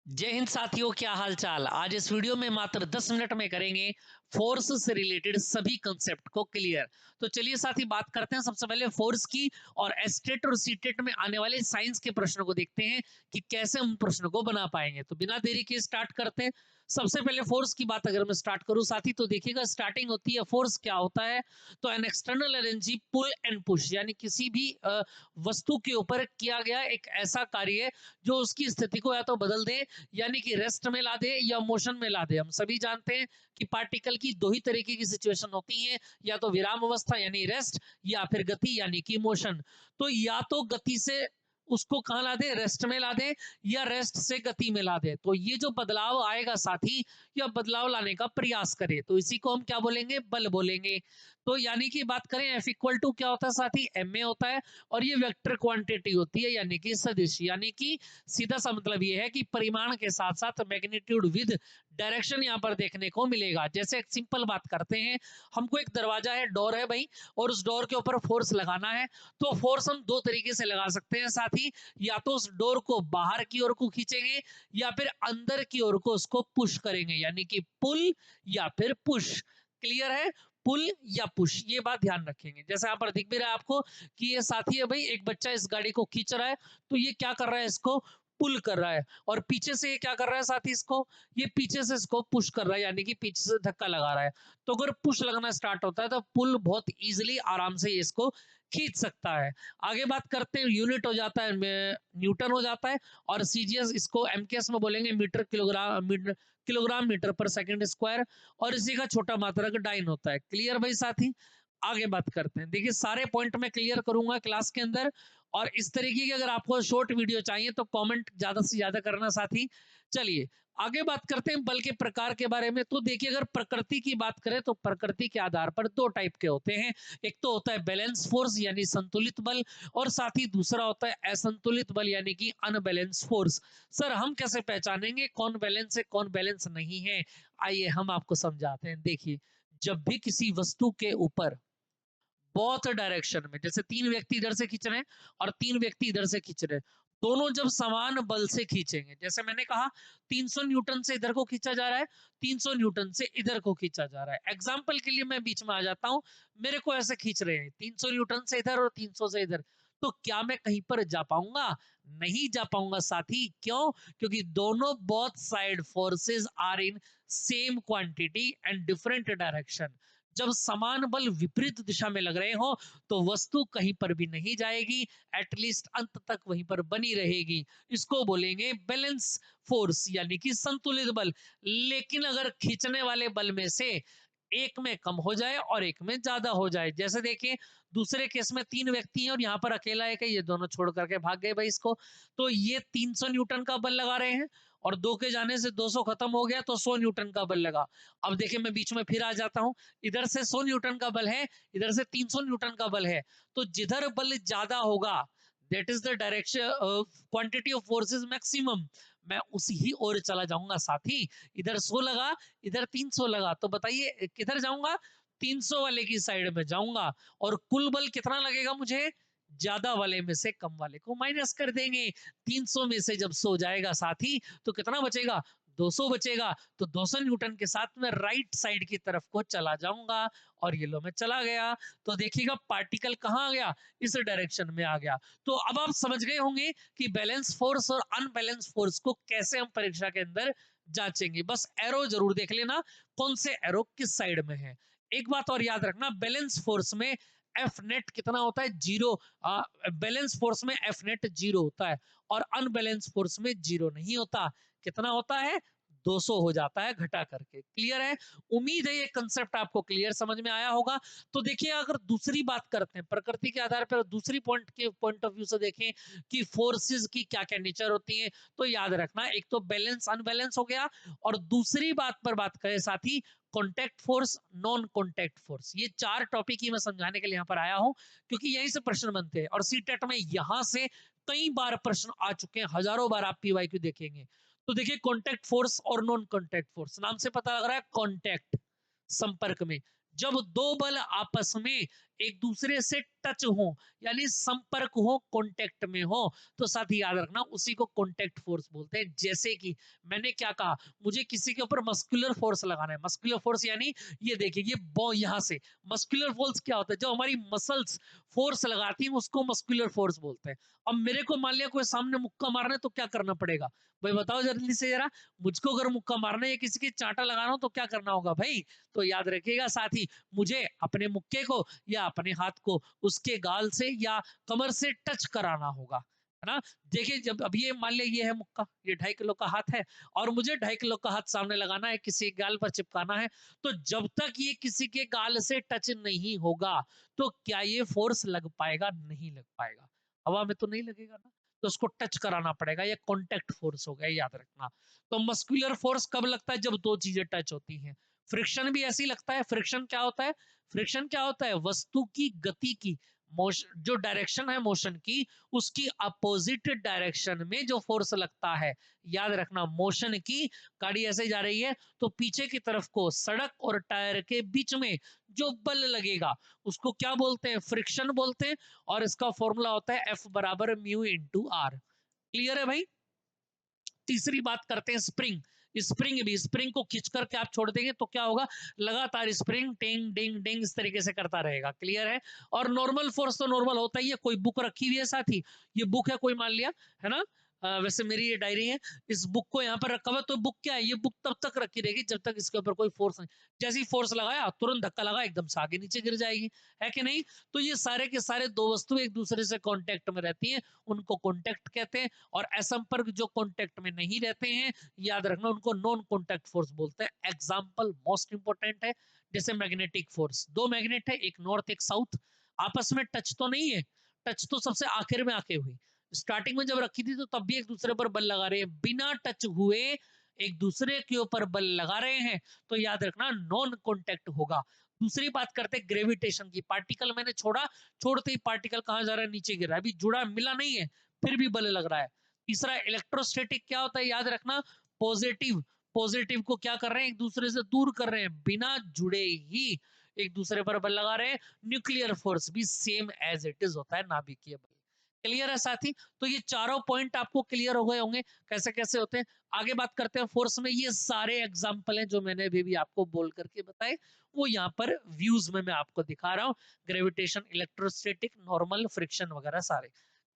जय हिंद साथियों, क्या हाल चाल। आज इस वीडियो में मात्र 10 मिनट में करेंगे फोर्स से रिलेटेड सभी कंसेप्ट को क्लियर। तो चलिए साथी बात करते हैं सबसे पहले फोर्स की, और एस्टेट और सीटेट में आने वाले साइंस के प्रश्नों को देखते हैं कि कैसे हम प्रश्नों को बना पाएंगे। तो बिना देरी के स्टार्ट करते हैं। सबसे पहले फोर्स की बात अगर मैं स्टार्ट करूं साथी, तो देखिएगा स्टार्टिंग होती है फोर्स क्या होता है। तो an external energy pull and push, यानी किसी भी वस्तु के ऊपर किया गया एक ऐसा कार्य जो उसकी स्थिति को या तो बदल दे, यानी कि रेस्ट में ला दे या मोशन में ला दे। हम सभी जानते हैं कि पार्टिकल की दो ही तरीके की सिचुएशन होती है, या तो विराम अवस्था यानी रेस्ट, या फिर गति यानी कि मोशन। तो या तो गति से उसको कहां ला दे, रेस्ट में ला दे, या रेस्ट से गति में ला दे। तो ये जो बदलाव आएगा साथी, या बदलाव लाने का प्रयास करे, तो इसी को हम क्या बोलेंगे, बल बोलेंगे। तो यानी कि बात करें एफ इक्वल टू क्या होता है साथी, एम ए होता है, और ये वेक्टर क्वांटिटी होती है यानी कि सदिश। यानी कि सीधा सा मतलब ये है कि परिमाण के साथ साथ मैग्नीट्यूड विद डायरेक्शन यहाँ पर देखने को मिलेगा। जैसे एक सिंपल बात करते हैं, हमको एक दरवाजा है, डोर है भाई, और उस डोर के ऊपर फोर्स लगाना है। तो फोर्स हम दो तरीके से लगा सकते हैं साथी, या तो उस डोर को बाहर की ओर को खींचेंगे, या फिर अंदर की ओर को उसको पुश करेंगे, यानी कि पुल या फिर पुश। क्लियर है, पुल या पुश, ये बात ध्यान रखेंगे। जैसे यहाँ पर दिख भी रहा है आपको कि ये साथी है भाई, एक बच्चा इस गाड़ी को खींच रहा है, तो ये क्या कर रहा है, इसको पुल कर रहा है। और पीछे से ये क्या कर रहा है साथी, इसको ये पीछे से इसको पुश कर रहा है, यानी कि पीछे से धक्का लगा रहा है। तो अगर पुश लगना स्टार्ट होता है तो पुल बहुत इजीली आराम से इसको खींच सकता है। आगे बात करते हैं, यूनिट हो जाता है न्यूटन हो जाता है, और सीजीएस इसको एमकेएस में बोलेंगे मीटर किलोग्राम मीटर पर सेकंड स्क्वायर, और इसी का छोटा मात्रक डाइन होता है। क्लियर भाई साथी। आगे बात करते हैं, देखिए सारे पॉइंट मैं क्लियर करूंगा क्लास के अंदर, और इस तरीके की अगर आपको शॉर्ट वीडियो चाहिए तो कमेंट ज्यादा से ज्यादा करना साथी। चलिए आगे बात करते हैं बल के प्रकार के बारे में। तो देखिए अगर प्रकृति की बात करें तो प्रकृति के आधार पर दो टाइप के होते हैं। एक तो होता है बैलेंस फोर्स यानी संतुलित बल, और साथ ही दूसरा होता है असंतुलित बल यानी कि अनबैलेंस फोर्स। सर हम कैसे पहचानेंगे कौन बैलेंस है कौन बैलेंस नहीं है, आइए हम आपको समझाते हैं। देखिए जब भी किसी वस्तु के ऊपर बोथ डायरेक्शन में, जैसे तीन व्यक्ति इधर से खींच रहे हैं और तीन व्यक्ति इधर से खींच रहे हैं, दोनों जब समान बल से खींचेंगे, जैसे मैंने कहा 300 न्यूटन से इधर को खींचा जा रहा है, 300 न्यूटन से इधर को खींचा जा रहा है। एग्जाम्पल के लिए मैं बीच में आ जाता हूं, मेरे को ऐसे खींच रहे हैं 300 न्यूटन से इधर और 300 से इधर, तो क्या मैं कहीं पर जा पाऊंगा? नहीं जा पाऊंगा साथी। क्यों? क्योंकि दोनों both side forces are in same quantity and different direction. जब समान बल विपरीत दिशा में लग रहे हो तो वस्तु कहीं पर भी नहीं जाएगी, एटलीस्ट अंत तक वहीं पर बनी रहेगी। इसको बोलेंगे बैलेंस फोर्स यानी कि संतुलित बल। लेकिन अगर खींचने वाले बल में से एक में कम हो जाए और एक में ज्यादा हो जाए, जैसे देखिए दूसरे केस में तीन व्यक्ति हैं और यहाँ पर अकेला है कि ये दोनों छोड़ करके भाग गए भाई इसको, तो ये 300 न्यूटन का बल लगा रहे हैं, और दो के जाने से 200 खत्म हो गया तो 100 न्यूटन का बल लगा। अब देखिए मैं बीच में फिर आ जाता हूं, इधर से 100 न्यूटन का बल है, इधर से 300 न्यूटन का बल है, तो जिधर बल ज्यादा होगा that is the direction quantity of forces maximum, मैं उसी ही ओर चला जाऊंगा साथी। इधर 100 लगा, इधर 300 लगा, तो बताइए किधर जाऊंगा? 300 वाले की साइड में जाऊंगा। और कुल बल कितना लगेगा मुझे? ज्यादा वाले में से कम वाले को माइनस कर देंगे। 300 में से जब 100 जाएगा साथी तो कितना बचेगा? 200 बचेगा। तो 200 न्यूटन के साथ मैं राइट साइड की तरफ को चला जाऊंगा, और ये लो मैं चला गया। तो देखिएगा पार्टिकल कहां आ गया? इस डायरेक्शन में आ गया। तो अब आप समझ गए होंगे कि बैलेंस फोर्स और अनबैलेंस फोर्स को कैसे हम परीक्षा के अंदर जांचेंगे। बस एरो जरूर देख लेना कौन से एरो किस साइड में है। एक बात और याद रखना, बैलेंस फोर्स में एफ नेट कितना होता है? जीरो। बैलेंस फोर्स में एफ नेट जीरो होता है, और अनबैलेंस फोर्स में जीरो नहीं होता। कितना होता है? 200 हो जाता है घटा करके। क्लियर है? उम्मीद है ये कंसेप्ट आपको क्लियर समझ में आया होगा। तो देखिए अगर दूसरी बात करते हैं प्रकृति के आधार पर, दूसरी पॉइंट ऑफ व्यू से देखें कि फोर्सेस की क्या क्या नेचर होती है, तो याद रखना एक तो बैलेंस अनबैलेंस हो गया, और दूसरी बात पर बात करें साथी contact force non contact force. ये चार टॉपिक ही मैं समझाने के लिए यहाँ पर आया हूं, क्योंकि यहीं से प्रश्न बनते हैं, और सीटेट में यहां से कई बार प्रश्न आ चुके हैं, हजारों बार आप पीवाईक्यू देखेंगे। तो देखिए कॉन्टैक्ट फोर्स और नॉन कॉन्टैक्ट फोर्स, नाम से पता लग रहा है कॉन्टैक्ट, संपर्क में। जब दो बल आपस में एक दूसरे से टच हो, यानी संपर्क हो, कांटेक्ट में हो, तो साथ ही याद रखना उसी को कांटेक्ट फोर्स बोलते हैं। जैसे कि मैंने क्या कहा, मुझे किसी के ऊपर मस्कुलर फोर्स लगाना है। मस्कुलर फोर्स यानी ये देखिए, ये बॉ यहाँ से मस्कुलर फोर्स क्या होता है, जो हमारी मसल्स फोर्स लगाती हैं उसको मस्कुलर फोर्स बोलते हैं। अब मेरे को मान लिया कोई सामने मुक्का मारना है तो क्या करना पड़ेगा भाई, बताओ जल्दी से जरा। मुझको अगर मुक्का मारना है या किसी के चांटा लगाना हो तो क्या करना होगा भाई, तो याद रखिएगा साथी, मुझे अपने मुक्के को या अपने हाथ को उसके गाल से या कमर से टच कराना होगा, है ना। देखिए, जब अब ये मान लिया ये है मुक्का, ये 2.5 किलो का हाथ है और मुझे 2.5 किलो का हाथ सामने लगाना है, किसी गाल पर चिपकाना है, तो जब तक ये किसी के गाल से टच नहीं होगा तो क्या ये फोर्स लग पाएगा, नहीं लग पाएगा, हवा में तो नहीं लगेगा ना, तो उसको टच कराना पड़ेगा, ये कॉन्टेक्ट फोर्स हो गया, याद रखना। तो मस्कुलर फोर्स कब लगता है, जब दो चीजें टच होती हैं। फ्रिक्शन भी ऐसे ही लगता है। फ्रिक्शन क्या होता है, फ्रिक्शन क्या होता है, वस्तु की गति की मोशन, जो डायरेक्शन है मोशन की, उसकी अपोजिट डायरेक्शन में जो फोर्स लगता है, याद रखना। मोशन की गाड़ी ऐसे जा रही है तो पीछे की तरफ को सड़क और टायर के बीच में जो बल लगेगा उसको क्या बोलते हैं, फ्रिक्शन बोलते हैं। और इसका फॉर्मूला होता है F बराबर म्यू इंटू आर। क्लियर है भाई। तीसरी बात करते हैं स्प्रिंग। स्प्रिंग भी, स्प्रिंग को खींच करके आप छोड़ देंगे तो क्या होगा, लगातार स्प्रिंग टिंग डिंग डिंग इस तरीके से करता रहेगा। क्लियर है। और नॉर्मल फोर्स तो नॉर्मल होता ही है। कोई बुक रखी हुई है साथी, ये बुक है कोई मान लिया, है ना। वैसे मेरी ये डायरी है, इस बुक को यहाँ पर रखा हुआ, तो बुक क्या है, ये बुक तब तक रखी रहेगी जब तक इसके ऊपर कोई फोर्स नहीं। जैसे ही फोर्स लगाया तुरंत धक्का लगा, एकदम से आगे नीचे गिर जाएगी, है कि नहीं। तो ये सारे के सारे दो वस्तु एक दूसरे से कांटेक्ट में रहती हैं, उनको कांटेक्ट कहते हैं। और असंपर्क जो कांटेक्ट में नहीं रहते हैं, याद रखना उनको नॉन कांटेक्ट फोर्स बोलते हैं। एग्जांपल मोस्ट इंपोर्टेंट है, जैसे मैग्नेटिक फोर्स, दो मैग्नेट है, एक नॉर्थ एक साउथ, आपस में टच तो नहीं है, टच तो सबसे आखिर में आके हुई। स्टार्टिंग में जब रखी थी तो तब भी एक दूसरे पर बल लगा रहे हैं, बिना टच हुए एक दूसरे के ऊपर बल लगा रहे हैं, तो याद रखना नॉन कांटेक्ट होगा। दूसरी बात करते हैं ग्रेविटेशन की। पार्टिकल मैंने छोड़ा, छोड़ते ही पार्टिकल कहां जा रहा है, नीचे गिर रहा है, अभी जुड़ा मिला नहीं है फिर भी बल लग रहा है। तीसरा इलेक्ट्रोस्टैटिक क्या होता है, याद रखना पॉजिटिव, पॉजिटिव को क्या कर रहे हैं, एक दूसरे से दूर कर रहे हैं, बिना जुड़े ही एक दूसरे पर बल लगा रहे हैं। न्यूक्लियर फोर्स भी सेम एज इट इज होता है, नाभिकीय बल। क्लियर है साथी। तो ये चारों पॉइंट आपको क्लियर हो गए होंगे कैसे कैसे होते हैं। आगे बात करते हैं फोर्स में। ये सारे एग्जांपल हैं जो मैंने अभी भी आपको बोल करके बताए, वो यहाँ पर व्यूज में मैं आपको दिखा रहा हूँ। ग्रेविटेशन, इलेक्ट्रोस्टैटिक, नॉर्मल, फ्रिक्शन वगैरह सारे।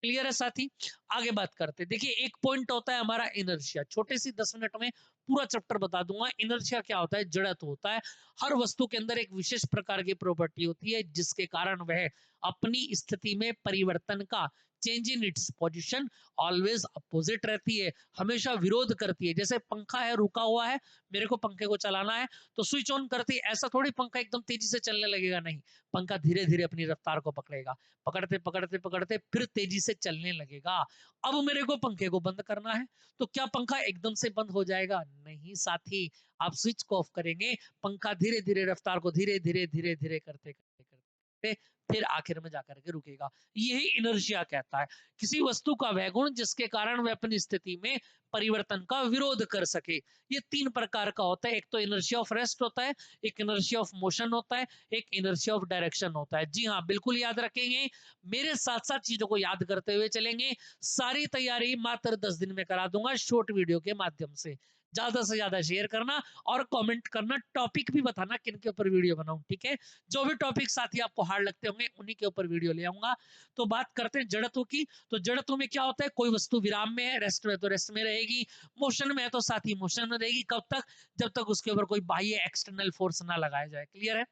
क्लियर है साथी। आगे बात करते हैं। देखिए, एक पॉइंट होता है हमारा इनर्शिया, छोटे सी 10 मिनट में पूरा चैप्टर बता दूंगा। इनर्शिया क्या होता है, जड़त्व होता है। हर वस्तु के अंदर एक विशेष प्रकार की प्रॉपर्टी होती है जिसके कारण वह अपनी स्थिति में परिवर्तन का, change in its position, always opposite रहती है, हमेशा विरोध करती है। जैसे पंखा है, रुका हुआ है, मेरे को पंखे को चलाना है तो स्विच ऑन करती है, ऐसा थोड़ी पंखा एकदम तेजी से चलने लगेगा, नहीं। पंखा धीरे धीरे अपनी रफ्तार को पकड़ेगा, पकड़ते पकड़ते पकड़ते फिर तेजी से चलने लगेगा। अब मेरे को पंखे को बंद करना है तो क्या पंखा एकदम से बंद हो जाएगा, नहीं साथी। आप स्विच को ऑफ करेंगे, पंखा धीरे धीरे रफ्तार को धीरे धीरे धीरे धीरे करते करते करते फिर आखिर में जाकर के रुकेगा। यही इनर्शिया कहता है, किसी वस्तु का वह गुण जिसके कारण वह अपनी स्थिति में परिवर्तन का विरोध कर सके। ये 3 प्रकार का होता है। एक तो इनर्शिया ऑफ रेस्ट होता है, एक इनर्शिया ऑफ मोशन होता है, एक इनर्शिया ऑफ डायरेक्शन होता है। जी हाँ, बिल्कुल याद रखेंगे, मेरे साथ साथ चीजों को याद करते हुए चलेंगे। सारी तैयारी मात्र 10 दिन में करा दूंगा शॉर्ट वीडियो के माध्यम से। ज्यादा से ज्यादा शेयर करना और कमेंट करना, टॉपिक भी बताना किन के ऊपर वीडियो बनाऊं, ठीक है। जो भी टॉपिक साथी आपको हार्ड लगते होंगे उन्हीं के ऊपर वीडियो ले आऊंगा। तो बात करते हैं जड़त्व की। तो जड़त्व में क्या होता है, कोई वस्तु विराम में है, रेस्ट में तो रेस्ट में रहेगी, मोशन में है तो साथ ही मोशन में रहेगी। कब तक, जब तक उसके ऊपर कोई बाह्य एक्सटर्नल फोर्स ना लगाया जाए। क्लियर है।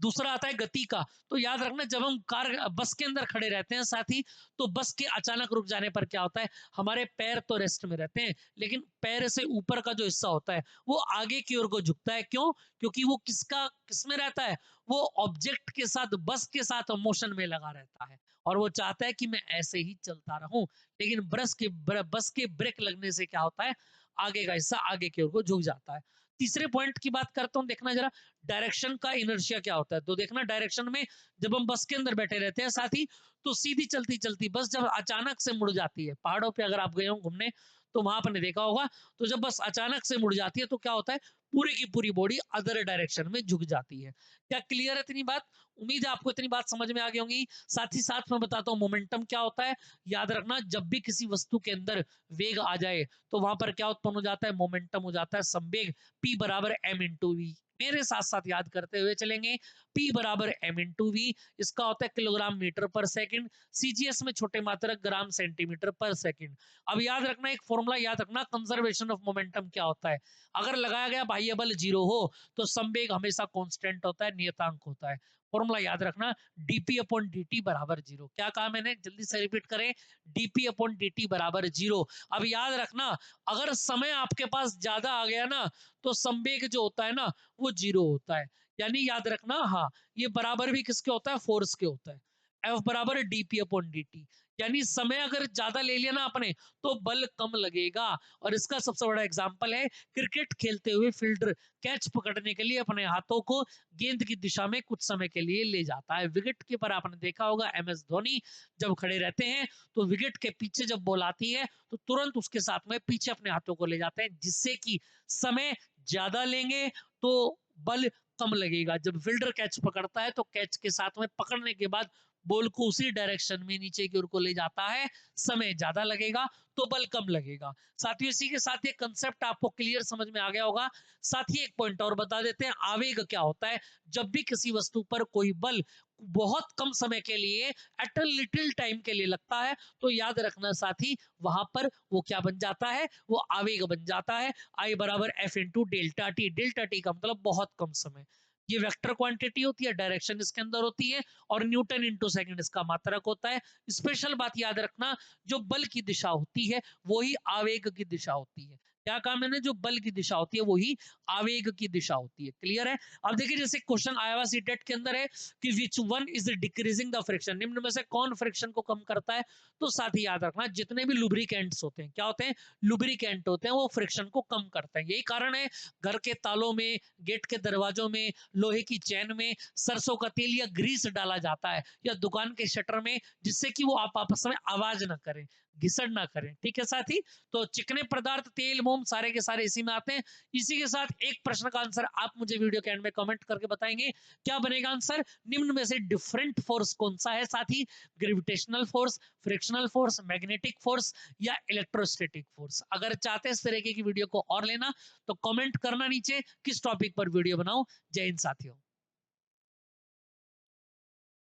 दूसरा आता है गति का। तो याद रखना, जब हम कार बस के अंदर खड़े रहते हैं साथी, तो बस के अचानक रुक जाने पर क्या होता है, हमारे पैर तो रेस्ट में रहते हैं लेकिन पैर से ऊपर का जो हिस्सा होता है वो आगे की ओर को झुकता है। क्यों, क्योंकि वो किस में रहता है, वो ऑब्जेक्ट के साथ, बस के साथ मोशन में लगा रहता है और वो चाहता है कि मैं ऐसे ही चलता रहूं। लेकिन बस के ब्रेक लगने से क्या होता है, आगे का हिस्सा आगे की ओर को झुक जाता है। तीसरे पॉइंट की बात करता हूं, देखना जरा डायरेक्शन का इनर्शिया क्या होता है। तो देखना, डायरेक्शन में जब हम बस के अंदर बैठे रहते हैं साथी, तो सीधी चलती चलती बस जब अचानक से मुड़ जाती है, पहाड़ों पे अगर आप गए हो घूमने तो वहां पर देखा होगा, तो जब बस अचानक से मुड़ जाती है तो क्या होता है, पूरी की पूरी बॉडी अदर डायरेक्शन में झुक जाती है। क्या क्लियर है इतनी बात? उम्मीद है आपको इतनी बात समझ में आ गई होंगी। साथ ही साथ मैं बताता हूँ मोमेंटम क्या होता है। याद रखना, जब भी किसी वस्तु के अंदर वेग आ जाए तो वहां पर क्या उत्पन्न हो जाता है? मोमेंटम हो जाता है, संवेग P बराबर m इंटू वी। मेरे साथ साथ याद करते हुए चलेंगे, P बराबर m इंटू वी, इसका होता है किलोग्राम मीटर पर सेकंड, सीजीएस में छोटे मात्रक ग्राम सेंटीमीटर पर सेकंड। अब याद रखना एक फॉर्मूला याद रखना, कंजर्वेशन ऑफ मोमेंटम क्या होता है। अगर लगाया गया बाह्य बल 0 हो तो संवेग हमेशा कांस्टेंट होता है, नियतांक होता है। फॉर्मूला याद रखना, dp अपॉन dt बराबर 0। क्या कहा मैंने, जल्दी से रिपीट करें, dp अपॉन dt बराबर 0। अब याद रखना, अगर समय आपके पास ज्यादा आ गया ना तो संवेग जो होता है ना वो 0 होता है। यानी याद रखना, हाँ, ये बराबर भी किसके होता है? फोर्स के होता है। F बराबर dp अपॉन dt, यानी समय अगर ज्यादा ले लिया ना आपने तो बल कम लगेगा। और इसका सबसे बड़ा एग्जांपल है, क्रिकेट खेलते हुए फील्डर कैच पकड़ने के लिए अपने हाथों को गेंद की दिशा में कुछ समय के लिए ले जाता है। विकेट कीपर आपने देखा होगा MS धोनी, जब खड़े रहते हैं तो विकेट के पीछे जब बॉल आती है तो तुरंत उसके साथ में पीछे अपने हाथों को ले जाते हैं, जिससे कि समय ज्यादा लेंगे तो बल कम लगेगा। जब फील्डर कैच पकड़ता है तो कैच के साथ में पकड़ने के बाद बॉल को उसी डायरेक्शन में नीचे की ओर को ले जाता है, समय ज्यादा लगेगा तो बल कम लगेगा। साथियों, इसी के साथ ये कंसेप्ट आपको क्लियर समझ में आ गया होगा। साथ ही एक पॉइंट और बता देते हैं, आवेग क्या होता है। जब भी किसी वस्तु पर कोई बल बहुत कम समय के लिए, एट अ लिटिल टाइम के लिए लगता है तो याद रखना साथी, वहां पर वो क्या बन जाता है? वो आवेग बन जाता है। आई बराबर F into delta T. Delta T का मतलब बहुत कम समय। ये वेक्टर क्वांटिटी होती है, डायरेक्शन इसके अंदर होती है, और न्यूटन इंटू सेकंड इसका मात्रक होता है। स्पेशल बात याद रखना, जो बल की दिशा होती है वही आवेग की दिशा होती है। क्या कहा मैंने? जो बल की दिशा होती है वही आवेग की दिशा होती है। क्लियर है? अब देखिए, जैसे क्वेश्चन आया हुआ सीटेट के अंदर है कि which one is decreasing the friction, निम्न में से कौन फ्रिक्शन को कम करता है? तो साथ ही याद रखना, जितने भी लुब्रिकेंट्स होते हैं, क्या होते हैं? लुब्रिकेंट होते हैं, वो फ्रिक्शन को कम करते हैं। यही कारण है घर के तालों में, गेट के दरवाजों में, लोहे की चैन में सरसों का तेल या ग्रीस डाला जाता है, या दुकान के शटर में, जिससे कि वो आप आपस में आवाज ना करें, घिसड़ ना करें। ठीक है साथी? तो चिकने पदार्थ, तेल, मोम सारे के सारे इसी में आते हैं। इसी के साथ एक प्रश्न का आंसर आप मुझे वीडियो के एंड में कमेंट करके बताएंगे। क्या बनेगा आंसर? निम्न में से डिफरेंट फोर्स कौन सा है साथी? Gravitational force, frictional force, magnetic force, या इलेक्ट्रोस्टैटिक फोर्स। अगर चाहते हैं इस तरीके की वीडियो को और लेना तो कमेंट करना नीचे, किस टॉपिक पर वीडियो बनाऊं। जय हिंद साथियों।